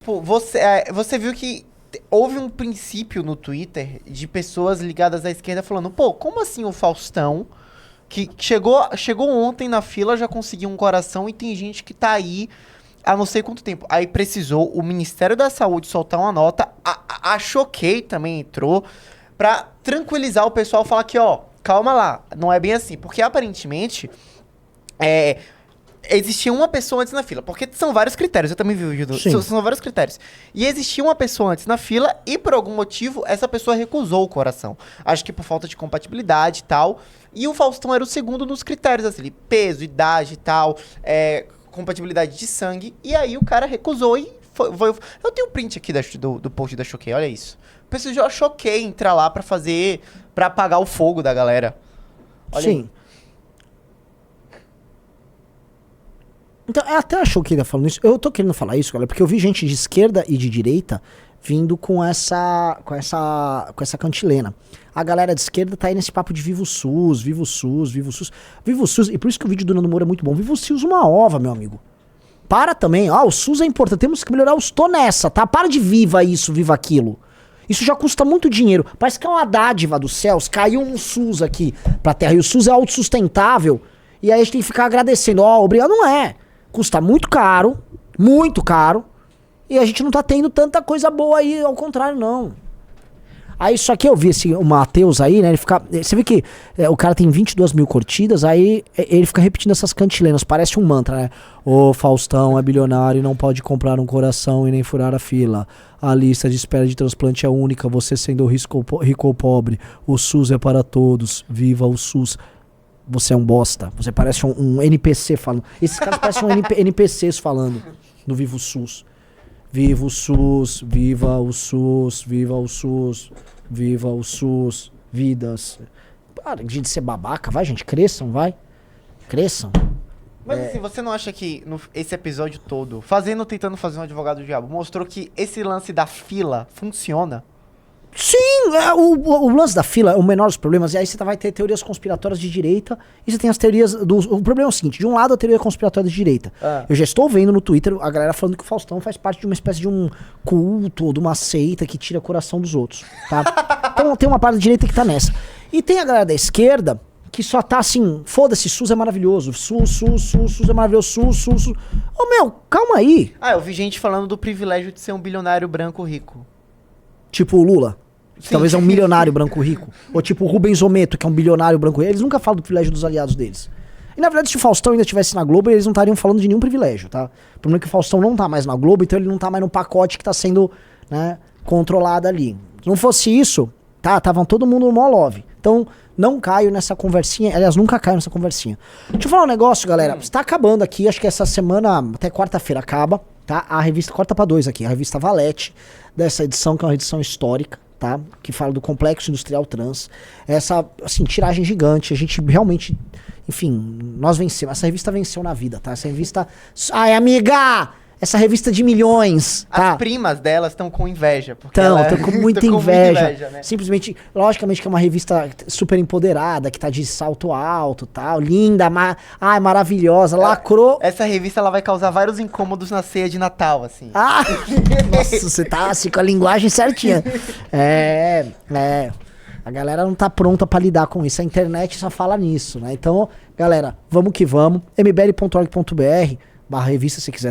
Pô, você viu que houve um princípio no Twitter de pessoas ligadas à esquerda falando, pô, como assim o Faustão, que chegou ontem na fila, já conseguiu um coração e tem gente que tá aí há não sei quanto tempo. Aí precisou o Ministério da Saúde soltar uma nota, a Choquei também entrou, pra tranquilizar o pessoal, falar que, ó, calma lá, não é bem assim. Porque aparentemente, existia uma pessoa antes na fila, porque são vários critérios, eu também vi o vídeo, são vários critérios. E existia uma pessoa antes na fila e por algum motivo essa pessoa recusou o coração. Acho que por falta de compatibilidade e tal. E o Faustão era o segundo nos critérios, assim, peso, idade e tal, compatibilidade de sangue. E aí o cara recusou e foi. Eu tenho um print aqui do post da Choquei, olha isso. O pessoal já Choquei entrar lá pra apagar o fogo da galera. Olha Sim. aí. Então, até achou que ele ia falando isso. Eu tô querendo falar isso, galera, porque eu vi gente de esquerda e de direita vindo com essa cantilena. A galera de esquerda tá aí nesse papo de viva o SUS, viva o SUS, viva o SUS. Viva o SUS, e por isso que o vídeo do Nando Moura é muito bom. Viva o SUS uma ova, meu amigo. Para também, ó, o SUS é importante, temos que melhorar os... Tô nessa, tá? Para de viva isso, viva aquilo. Isso já custa muito dinheiro. Parece que é uma dádiva dos céus. Caiu um SUS aqui pra terra. E o SUS é autossustentável. E aí a gente tem que ficar agradecendo. Ó, obrigado. Não é. Custa muito caro. Muito caro. E a gente não tá tendo tanta coisa boa aí. Ao contrário, não. Aí só que eu vi o Matheus aí, né? Ele fica... Você vê que o cara tem 22 mil curtidas. Aí ele fica repetindo essas cantilenas. Parece um mantra, né? O Faustão é bilionário e não pode comprar um coração e nem furar a fila. A lista de espera de transplante é única. Você sendo rico ou pobre. O SUS é para todos. Viva o SUS. Você é um bosta. Você parece um NPC falando. Esses caras parecem NPCs falando no Viva o SUS. Viva o SUS, viva o SUS, viva o SUS, viva o SUS, vidas. Para de ser babaca, vai gente, cresçam, vai. Cresçam. Mas assim, você não acha que esse episódio todo, tentando fazer um advogado do diabo, mostrou que esse lance da fila funciona? Sim, o lance da fila é o menor dos problemas. E aí você vai ter teorias conspiratórias de direita. E você tem as teorias o problema é o seguinte: de um lado a teoria conspiratória de direita. Eu já estou vendo no Twitter a galera falando que o Faustão faz parte de uma espécie de um culto ou de uma seita que tira o coração dos outros, tá? Então tem uma parte da direita que tá nessa. E tem a galera da esquerda que só tá assim: foda-se, SUS é maravilhoso, SUS é maravilhoso, SUS. Ô meu, calma aí. Eu vi gente falando do privilégio de ser um bilionário branco rico. Tipo o Lula, que Sim. talvez é um milionário branco rico. Ou tipo o Rubens Ometo, que é um bilionário branco rico. Eles nunca falam do privilégio dos aliados deles. E na verdade, se o Faustão ainda estivesse na Globo, eles não estariam falando de nenhum privilégio, tá? O problema é que o Faustão não tá mais na Globo, então ele não tá mais no pacote que tá sendo, né, controlado ali. Se não fosse isso, tá? Tava todo mundo no mó love. Então, não caio nessa conversinha. Aliás, nunca caio nessa conversinha. Deixa eu falar um negócio, galera. Está acabando aqui, acho que essa semana, até quarta-feira acaba, tá? A revista, corta pra 2 aqui, a revista Valete, dessa edição, que é uma edição histórica, tá? Que fala do complexo industrial trans. Essa, assim, tiragem gigante. A gente realmente, enfim, nós vencemos. Essa revista venceu na vida, tá? Essa revista... Ai, amiga! Essa revista de milhões, tá? As primas delas estão com inveja. Estão com muita inveja. Né? Simplesmente, logicamente que é uma revista super empoderada, que tá de salto alto, tal, linda, maravilhosa, lacrou. Essa revista ela vai causar vários incômodos na ceia de Natal, assim. Nossa, você tá assim com a linguagem certinha. A galera não tá pronta pra lidar com isso. A internet só fala nisso, né? Então, galera, vamos que vamos. mbl.org.br/revista, se quiser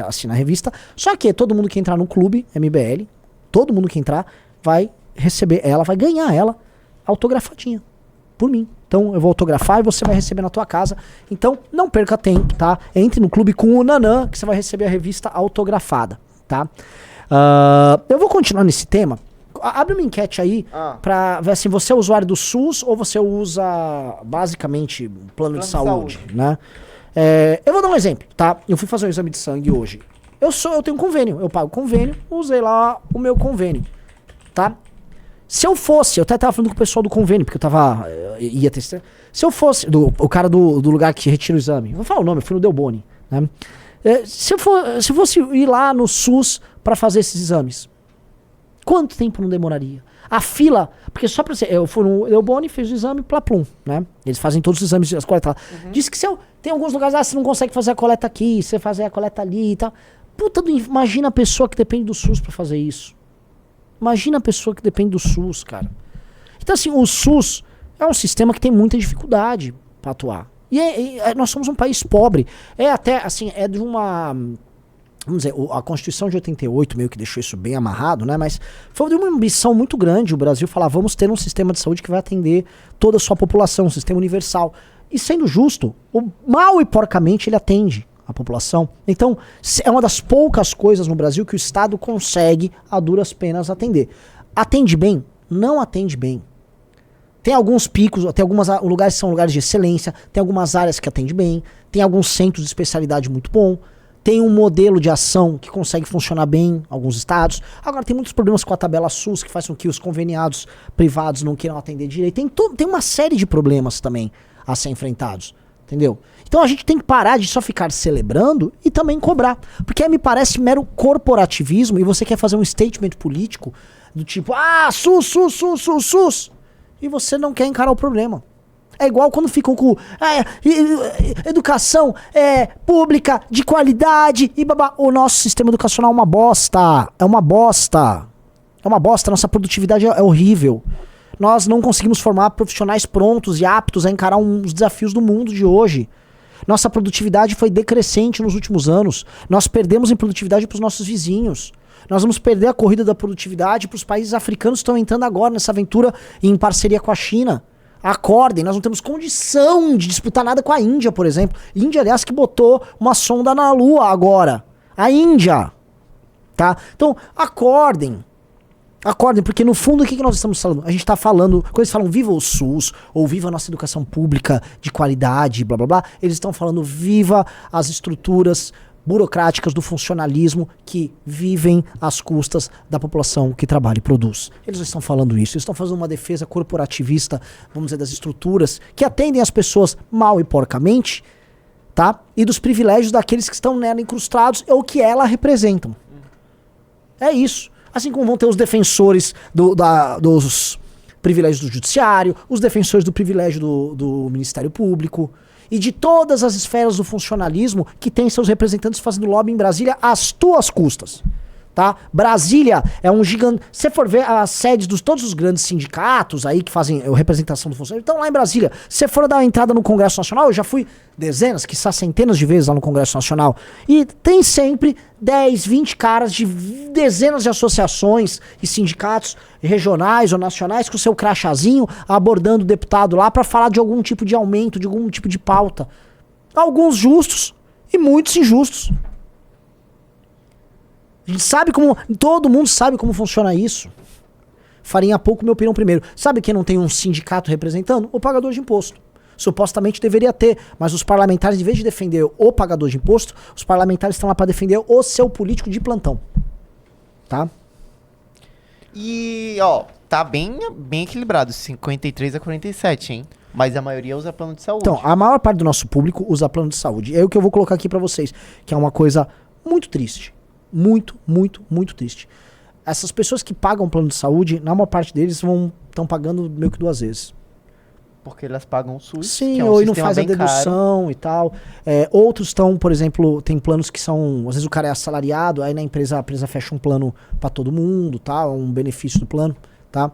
assinar a revista. Só que todo mundo que entrar no clube MBL, todo mundo que entrar vai receber ela, vai ganhar ela autografadinha por mim. Então eu vou autografar e você vai receber na tua casa. Então não perca tempo, tá? Entre no clube com o Nanã que você vai receber a revista autografada, tá? Eu vou continuar nesse tema. Abre uma enquete aí pra ver assim, você é usuário do SUS ou você usa basicamente plano de saúde, né? Eu vou dar um exemplo, tá? Eu fui fazer um exame de sangue hoje. Eu tenho um convênio, eu pago convênio, usei lá o meu convênio, tá? Se eu fosse, eu até tava falando com o pessoal do convênio, porque ia testar. Se eu fosse, o cara do lugar que retira o exame, vou falar o nome, eu fui no Delboni, né? Se eu fosse ir lá no SUS pra fazer esses exames, quanto tempo não demoraria? A fila, porque só pra você, eu fui no Delboni, fiz o exame, plaplum, né? Eles fazem todos os exames, as coletas lá. Diz que tem alguns lugares, você não consegue fazer a coleta aqui, você fazer a coleta ali e tal. Imagina a pessoa que depende do SUS pra fazer isso. Imagina a pessoa que depende do SUS, cara. Então, assim, o SUS é um sistema que tem muita dificuldade pra atuar. E nós somos um país pobre. É até, assim, é de uma... Vamos dizer, a Constituição de 88 meio que deixou isso bem amarrado, né? Mas foi de uma ambição muito grande o Brasil falar, vamos ter um sistema de saúde que vai atender toda a sua população, um sistema universal. E sendo justo, mal e porcamente ele atende a população. Então, é uma das poucas coisas no Brasil que o Estado consegue, a duras penas, atender. Atende bem? Não atende bem. Tem alguns picos, tem alguns lugares que são lugares de excelência, tem algumas áreas que atende bem, tem alguns centros de especialidade muito bom, tem um modelo de ação que consegue funcionar bem em alguns estados. Agora, tem muitos problemas com a tabela SUS que faz com que os conveniados privados não queiram atender direito. Tem uma série de problemas também a ser enfrentados, entendeu? Então a gente tem que parar de só ficar celebrando e também cobrar. Porque me parece mero corporativismo e você quer fazer um statement político do tipo, SUS, SUS, SUS, SUS, SUS. E você não quer encarar o problema. É igual quando ficam com educação pública, de qualidade e babá. O nosso sistema educacional é uma bosta. É uma bosta. É uma bosta. Nossa produtividade é horrível. Nós não conseguimos formar profissionais prontos e aptos a encarar os desafios do mundo de hoje. Nossa produtividade foi decrescente nos últimos anos. Nós perdemos em produtividade para os nossos vizinhos. Nós vamos perder a corrida da produtividade para os países africanos que estão entrando agora nessa aventura em parceria com a China. Acordem, nós não temos condição de disputar nada com a Índia, por exemplo. Índia, aliás, que botou uma sonda na Lua agora. A Índia. Tá? Então, acordem. Acordem, porque no fundo o que nós estamos falando? A gente está falando, quando eles falam viva o SUS, ou viva a nossa educação pública de qualidade, blá blá blá, eles estão falando viva as estruturas burocráticas do funcionalismo que vivem às custas da população que trabalha e produz. Eles não estão falando isso, eles estão fazendo uma defesa corporativista, vamos dizer, das estruturas que atendem as pessoas mal e porcamente, tá? E dos privilégios daqueles que estão nela incrustados ou que ela representam. É isso. Assim como vão ter os defensores dos privilégios do judiciário, os defensores do privilégio do Ministério Público e de todas as esferas do funcionalismo que tem seus representantes fazendo lobby em Brasília às tuas custas. Tá? Brasília é um gigante. Se você for ver as sedes de todos os grandes sindicatos aí que fazem a representação do funcionário, estão lá em Brasília. Se você for dar uma entrada no Congresso Nacional, eu já fui dezenas, quiçá centenas de vezes lá no Congresso Nacional, e tem sempre 10, 20 caras de dezenas de associações e sindicatos regionais ou nacionais com o seu crachazinho abordando o deputado lá para falar de algum tipo de aumento, de algum tipo de pauta. Alguns justos e muitos injustos. A gente sabe como, todo mundo sabe como funciona isso. Farinha pouco, minha opinião primeiro. Sabe quem não tem um sindicato representando? O pagador de imposto. Supostamente deveria ter, mas os parlamentares, em vez de defender o pagador de imposto, os parlamentares estão lá para defender o seu político de plantão. Tá? E, tá bem equilibrado, 53-47, hein? Mas a maioria usa plano de saúde. Então, a maior parte do nosso público usa plano de saúde. É o que eu vou colocar aqui para vocês, que é uma coisa muito triste. Muito, muito, muito triste. Essas pessoas que pagam plano de saúde, na maior parte deles estão pagando meio que 2 vezes. Porque elas pagam o SUS. Sim, que é um ou não faz a dedução caro. E tal. Outros estão, por exemplo, tem planos que são, às vezes o cara é assalariado, aí a empresa fecha um plano para todo mundo, tá? Um benefício do plano, tá?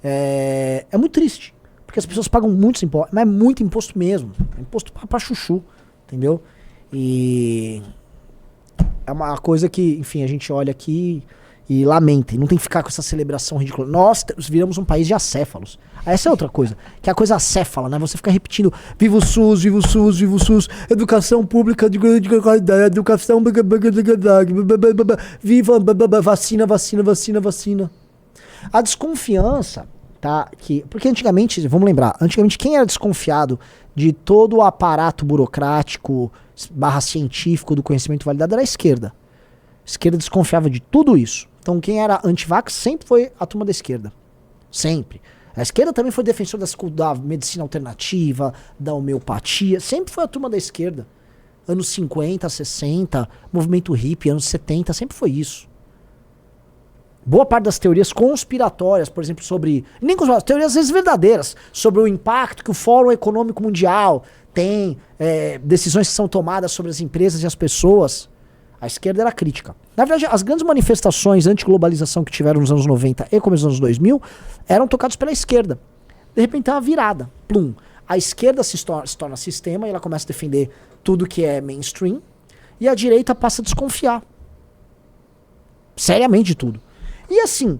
É muito triste, porque as pessoas pagam muitos impostos, mas é muito imposto mesmo. É imposto pra chuchu, entendeu? E é uma coisa que, enfim, a gente olha aqui e lamenta. E não tem que ficar com essa celebração ridícula. Nós viramos um país de acéfalos. Essa é outra coisa, que é a coisa acéfala, né? Você fica repetindo, viva o SUS, viva o SUS, viva o SUS, educação pública de grande qualidade, educação, viva, vacina, vacina, vacina, vacina. A desconfiança, tá? Porque antigamente, vamos lembrar, antigamente quem era desconfiado de todo o aparato burocrático / científico do conhecimento validado era a esquerda. A esquerda desconfiava de tudo isso. Então quem era antivax sempre foi a turma da esquerda. Sempre. A esquerda também foi defensor da medicina alternativa, da homeopatia. Sempre foi a turma da esquerda. Anos 50, 60, movimento hippie, anos 70, sempre foi isso. Boa parte das teorias conspiratórias, por exemplo, sobre... Nem conspiratórias, teorias às vezes verdadeiras, sobre o impacto que o Fórum Econômico Mundial tem, decisões que são tomadas sobre as empresas e as pessoas. A esquerda era crítica. Na verdade, as grandes manifestações anti-globalização que tiveram nos anos 90 e começo dos anos 2000 eram tocadas pela esquerda. De repente tem uma virada. Plum. A esquerda se torna sistema e ela começa a defender tudo que é mainstream. E a direita passa a desconfiar. Seriamente de tudo. E assim,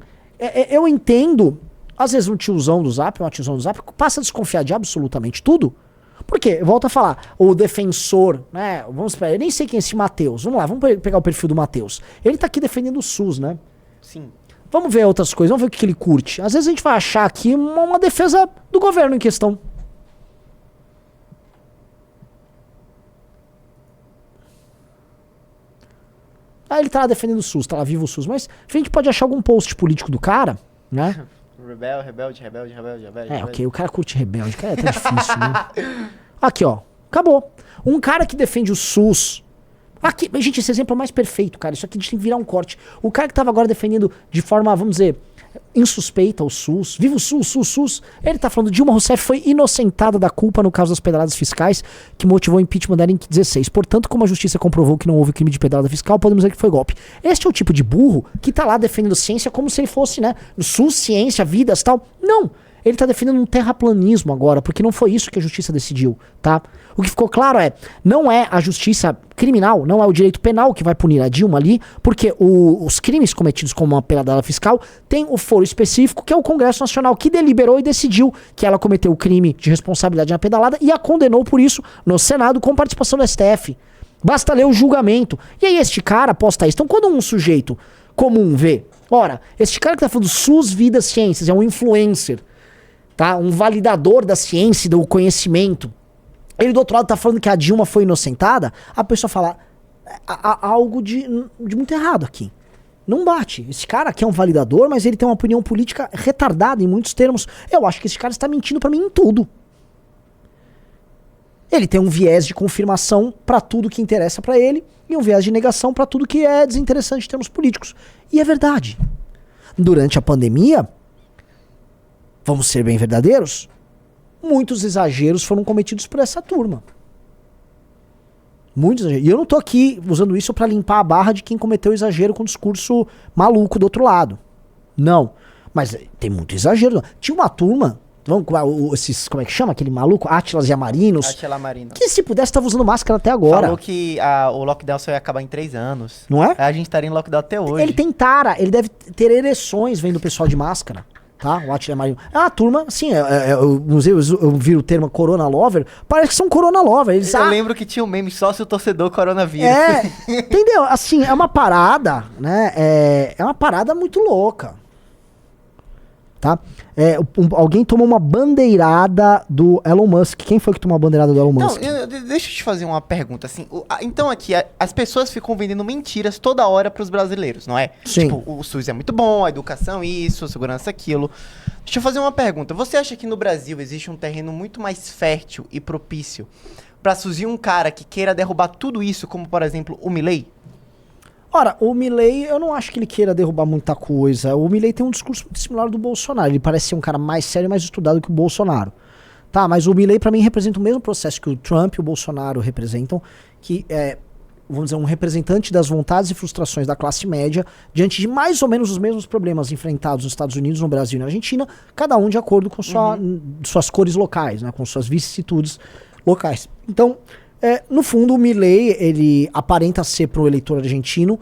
eu entendo, às vezes uma tiozão do Zap passa a desconfiar de absolutamente tudo. Por quê? Volto a falar, o defensor, né? Vamos esperar, eu nem sei quem é esse Matheus. Vamos lá, vamos pegar o perfil do Matheus. Ele tá aqui defendendo o SUS, né? Sim. Vamos ver outras coisas, vamos ver o que ele curte. Às vezes a gente vai achar aqui uma defesa do governo em questão. Aí ele tá lá defendendo o SUS, tá lá vivo o SUS, mas a gente pode achar algum post político do cara, né? Rebelde. Ok, o cara curte rebelde, cara, é até difícil, né? Aqui, ó, acabou. Um cara que defende o SUS. Aqui, gente, esse exemplo é mais perfeito, cara. Isso aqui a gente tem que virar um corte. O cara que tava agora defendendo de forma, vamos dizer, insuspeita o SUS, viva o SUS. Ele tá falando Dilma Rousseff foi inocentada da culpa no caso das pedradas fiscais que motivou o impeachment dela em 2016. Portanto, como a justiça comprovou que não houve crime de pedrada fiscal, podemos dizer que foi golpe. Este é o tipo de burro que tá lá defendendo ciência como se ele fosse, né, SUS, ciência, vidas, tal. Não. Ele tá defendendo um terraplanismo agora, porque não foi isso que a justiça decidiu, tá? O que ficou claro não é a justiça criminal, não é o direito penal que vai punir a Dilma ali, porque os crimes cometidos como uma pedalada fiscal tem o foro específico, que é o Congresso Nacional, que deliberou e decidiu que ela cometeu o crime de responsabilidade na pedalada e a condenou por isso no Senado com participação do STF. Basta ler o julgamento. E aí este cara posta isso. Então quando um sujeito comum vê, ora, este cara que tá falando SUS, vida, ciências, é um influencer, tá? Um validador da ciência e do conhecimento. Ele do outro lado tá falando que a Dilma foi inocentada. A pessoa fala, há algo de muito errado aqui. Não bate. Esse cara aqui é um validador, mas ele tem uma opinião política retardada em muitos termos. Eu acho que esse cara está mentindo pra mim em tudo. Ele tem um viés de confirmação pra tudo que interessa pra ele e um viés de negação pra tudo que é desinteressante em termos políticos. E é verdade. Durante a pandemia, vamos ser bem verdadeiros, muitos exageros foram cometidos por essa turma. Muitos exageros. E eu não tô aqui usando isso pra limpar a barra de quem cometeu exagero com o discurso maluco do outro lado. Não. Mas tem muito exagero. Tinha uma turma, como é que chama aquele maluco? Atlas Yamarinos. Atila Marino. Que se pudesse tava usando máscara até agora. Falou que o lockdown só ia acabar em 3 anos. Não é? A gente estaria em lockdown até hoje. Ele tem tara, ele deve ter ereções vendo o pessoal de máscara. Tá? O Atila Marino. É uma turma, assim, eu vi o termo Corona Lover, parece que são Corona Lover. Eles, eu lembro que tinha um meme sócio torcedor coronavírus. Entendeu? Assim, é uma parada, né? É uma parada muito louca. Tá? Alguém tomou uma bandeirada do Elon Musk. Quem foi que tomou a bandeirada do Elon Musk? Não, deixa eu te fazer uma pergunta. Assim, então aqui, as pessoas ficam vendendo mentiras toda hora pros brasileiros, não é? Sim. Tipo, o SUS é muito bom, a educação isso, a segurança aquilo. Deixa eu fazer uma pergunta. Você acha que no Brasil existe um terreno muito mais fértil e propício pra surgir um cara que queira derrubar tudo isso, como, por exemplo, o Milei? Ora, o Milei, eu não acho que ele queira derrubar muita coisa. O Milei tem um discurso muito similar ao do Bolsonaro. Ele parece ser um cara mais sério e mais estudado que o Bolsonaro. Tá, mas o Milei pra mim representa o mesmo processo que o Trump e o Bolsonaro representam, que é, vamos dizer, um representante das vontades e frustrações da classe média diante de mais ou menos os mesmos problemas enfrentados nos Estados Unidos, no Brasil e na Argentina, cada um de acordo com suas cores locais, né, com suas vicissitudes locais. Então, no fundo, o Milei, ele aparenta ser pro eleitor argentino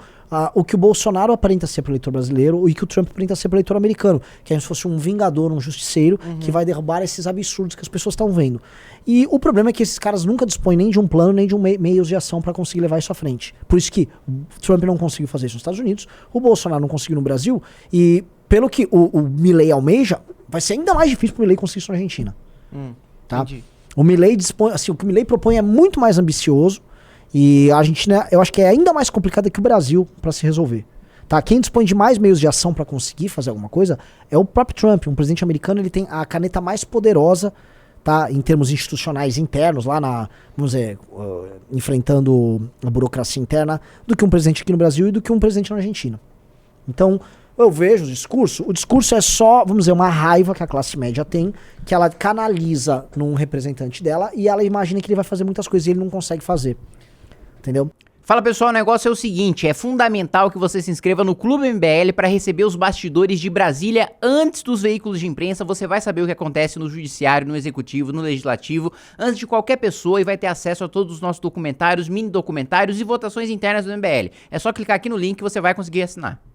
o que o Bolsonaro aparenta ser pro eleitor brasileiro e que o Trump aparenta ser pro eleitor americano, que é como se fosse um vingador, um justiceiro, que vai derrubar esses absurdos que as pessoas estão vendo. E o problema é que esses caras nunca dispõem nem de um plano, nem de meios de ação para conseguir levar isso à frente. Por isso que o Trump não conseguiu fazer isso nos Estados Unidos, o Bolsonaro não conseguiu no Brasil, e pelo que o Milei almeja, vai ser ainda mais difícil pro Milei conseguir isso na Argentina. Tá? Entendi. O Milei dispõe, assim, o que o Milei propõe é muito mais ambicioso e a Argentina, eu acho que é ainda mais complicado que o Brasil para se resolver. Tá? Quem dispõe de mais meios de ação para conseguir fazer alguma coisa é o próprio Trump. Um presidente americano, ele tem a caneta mais poderosa, tá, em termos institucionais internos, lá vamos dizer, enfrentando a burocracia interna, do que um presidente aqui no Brasil e do que um presidente na Argentina. Então, eu vejo o discurso é só, vamos dizer, uma raiva que a classe média tem, que ela canaliza num representante dela e ela imagina que ele vai fazer muitas coisas e ele não consegue fazer. Entendeu? Fala pessoal, o negócio é o seguinte, é fundamental que você se inscreva no Clube MBL para receber os bastidores de Brasília antes dos veículos de imprensa. Você vai saber o que acontece no judiciário, no executivo, no legislativo, antes de qualquer pessoa, e vai ter acesso a todos os nossos documentários, mini documentários e votações internas do MBL. É só clicar aqui no link que você vai conseguir assinar.